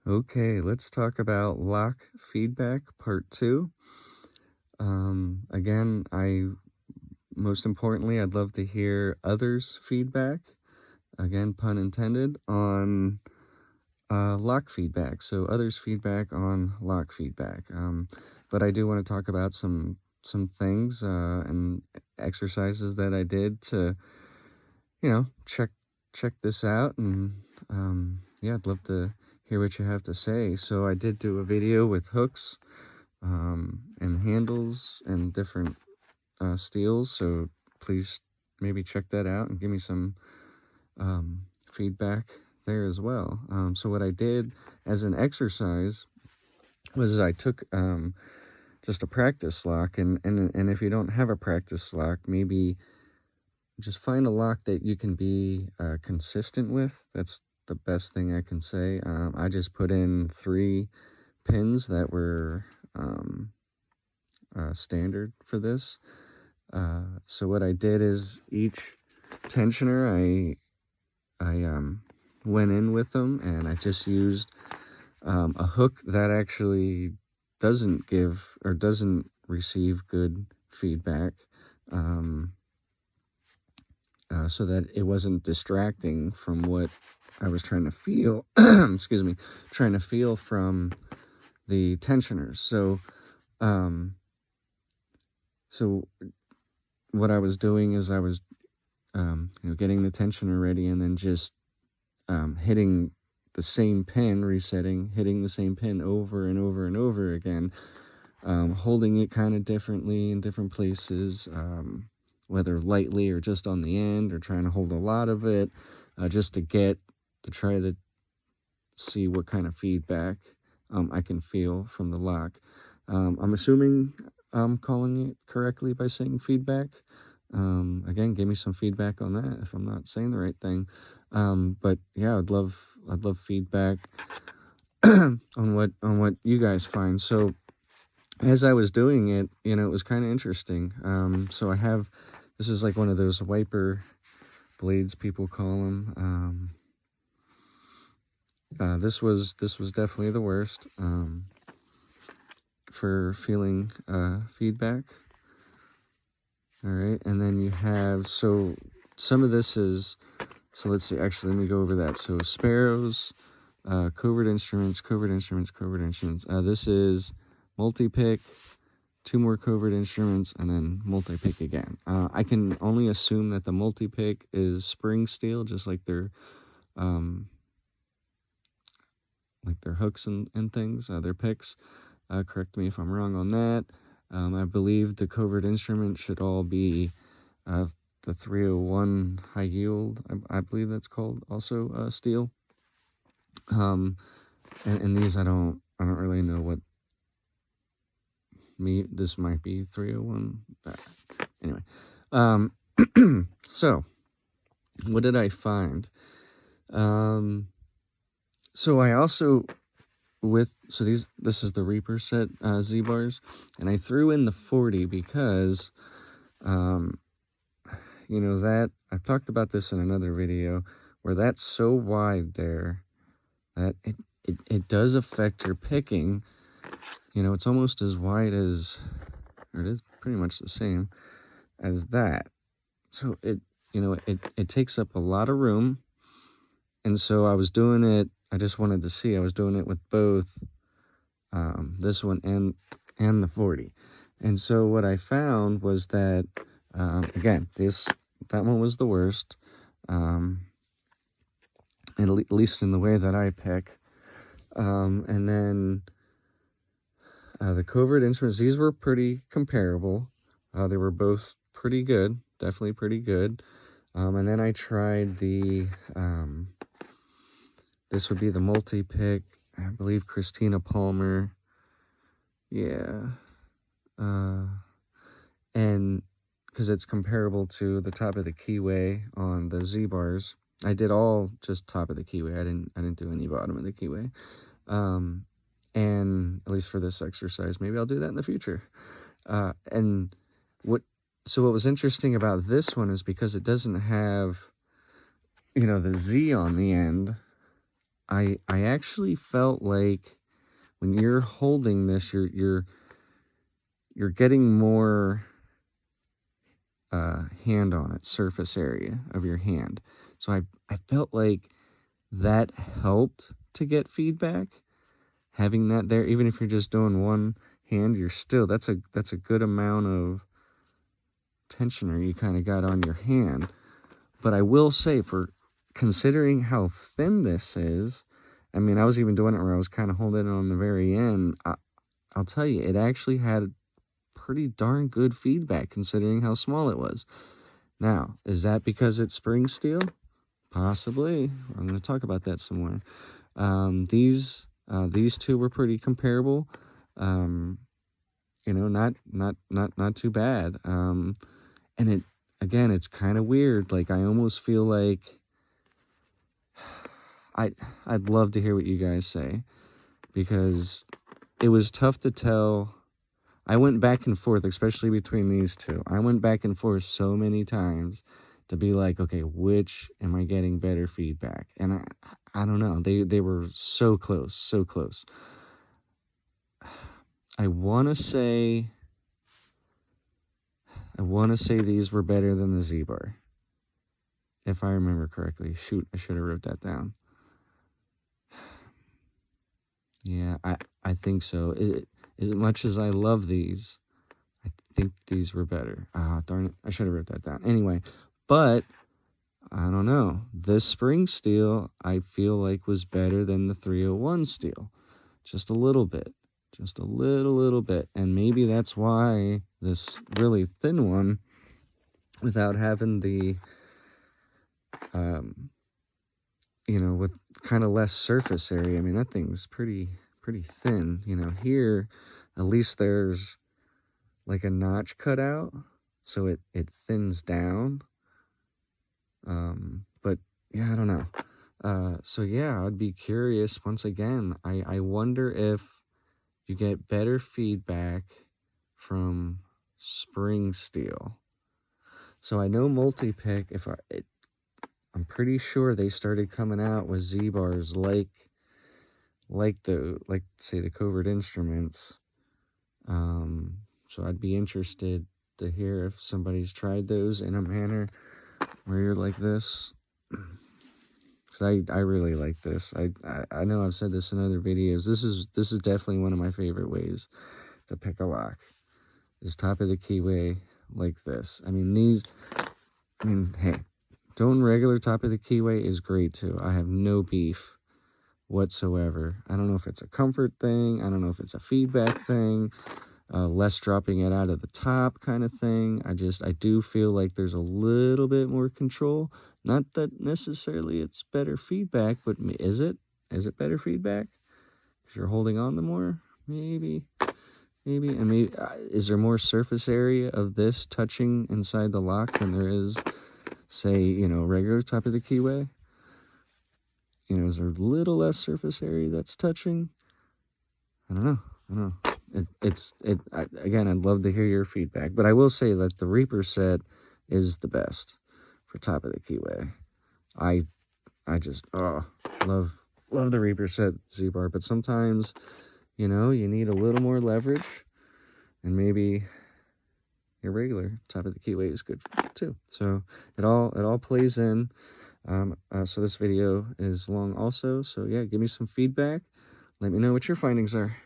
Okay, let's talk about lock feedback part 2. Again, most importantly, I'd love to hear others' feedback, again, pun intended, on lock feedback. So others' feedback on lock feedback. But I do want to talk about some things and exercises that I did to, check this out, and yeah, I'd love to hear what you have to say. So I did do a video with hooks and handles and different steels, so please maybe check that out and give me some feedback there as well. So what I did as an exercise was I took just a practice lock, and if you don't have a practice lock, maybe just find a lock that you can be consistent with. That's the best thing I can say. I just put in 3 pins that were standard for this. So what I did is each tensioner, I went in with them, and I just used a hook that actually doesn't give or doesn't receive good feedback. So that it wasn't distracting from what I was trying to feel, excuse me, trying to feel from the tensioners. So, so what I was doing is I was, getting the tensioner ready, and then just hitting the same pin, hitting the same pin over and over and over again, holding it kind of differently in different places, whether lightly or just on the end, or trying to hold a lot of it, just to try to see what kind of feedback I can feel from the lock. I'm assuming I'm calling it correctly by saying feedback. Again, give me some feedback on that if I'm not saying the right thing. But yeah, I'd love feedback on what you guys find. So as I was doing it, it was kind of interesting. So this is like one of those wiper blades, people call them. This was definitely the worst for feeling feedback. All right, and then you have, so some of this is, so let's see, actually, let me go over that. So sparrows, covert instruments. This is multi-pick, 2 more covert instruments, and then multi-pick again. I can only assume that the multi-pick is spring steel, just like their hooks and things, their picks. Correct me if I'm wrong on that. I believe the covert instrument should all be the 301 high yield. I believe that's called also steel. And these I don't really know what. This might be 301. Anyway, so what did I find? So I also this is the Reaper set Z bars, and I threw in the 40 because that I've talked about this in another video, where that's so wide there that it does affect your picking. It's almost as wide as, or it is pretty much the same as that. So it takes up a lot of room. And so I was doing it, I just wanted to see, I was doing it with both this one and the 40. And so what I found was that, again, that one was the worst, and at least in the way that I pick. And then the covert instruments, these were pretty comparable. They were both pretty good, definitely pretty good. And then I tried the, this would be the multi-pick, I believe Christina Palmer. Yeah. And because it's comparable to the top of the keyway on the Z bars. I did all just top of the keyway. I didn't do any bottom of the keyway. And at least for this exercise, maybe I'll do that in the future. And what was interesting about this one is because it doesn't have, the Z on the end, I actually felt like when you're holding this, you're getting more hand on it, surface area of your hand. So I felt like that helped to get feedback. Having that there, even if you're just doing one hand, you're still, that's a good amount of tensioner you kind of got on your hand. But I will say, for considering how thin this is, I mean, I was even doing it where I was kind of holding it on the very end. I'll tell you, it actually had pretty darn good feedback considering how small it was. Now, is that because it's spring steel? Possibly. I'm going to talk about that some more. These two were pretty comparable. You know, not too bad. And it, again, it's kind of weird. Like, I almost feel like I'd love to hear what you guys say, because it was tough to tell. I went back and forth, especially between these two. I went back and forth so many times to be like, okay, which am I getting better feedback? And I don't know. They were so close, so close. I want to say these were better than the Z-Bar, if I remember correctly. Shoot, I should have wrote that down. Yeah, I think so. As much as I love these, I think these were better. Ah, darn it. I should have wrote that down. Anyway, but I don't know. This spring steel, I feel like, was better than the 301 steel. Just a little bit. Just a little bit. And maybe that's why this really thin one, without having the, you know, with kind of less surface area. I mean, that thing's pretty thin. You know, here, at least there's like a notch cut out, so it thins down. But yeah, I don't know. So yeah, I'd be curious once again. I wonder if you get better feedback from spring steel. So I know multi-pick, I'm pretty sure they started coming out with Z-bars like say the Covert Instruments. So I'd be interested to hear if somebody's tried those in a manner where you're like this. Because I really like this. I know I've said this in other videos. This is definitely one of my favorite ways to pick a lock, is top of the keyway like this. I mean, hey, doing regular top of the keyway is great too. I have no beef whatsoever. I don't know if it's a comfort thing. I don't know if it's a feedback thing. Less dropping it out of the top kind of thing. I do feel like there's a little bit more control. Not that necessarily it's better feedback, but is it? Is it better feedback? Because you're holding on the more? Maybe. And maybe, is there more surface area of this touching inside the lock than there is, say, you know, regular top of the keyway? You know, is there a little less surface area that's touching? I don't know. Again, I'd love to hear your feedback, but I will say that the Reaper set is the best for top of the keyway. I just love the Reaper set Z-Bar, but sometimes, you know, you need a little more leverage, and maybe your regular top of the keyway is good too. So it all plays in. So this video is long also. So yeah, give me some feedback. Let me know what your findings are.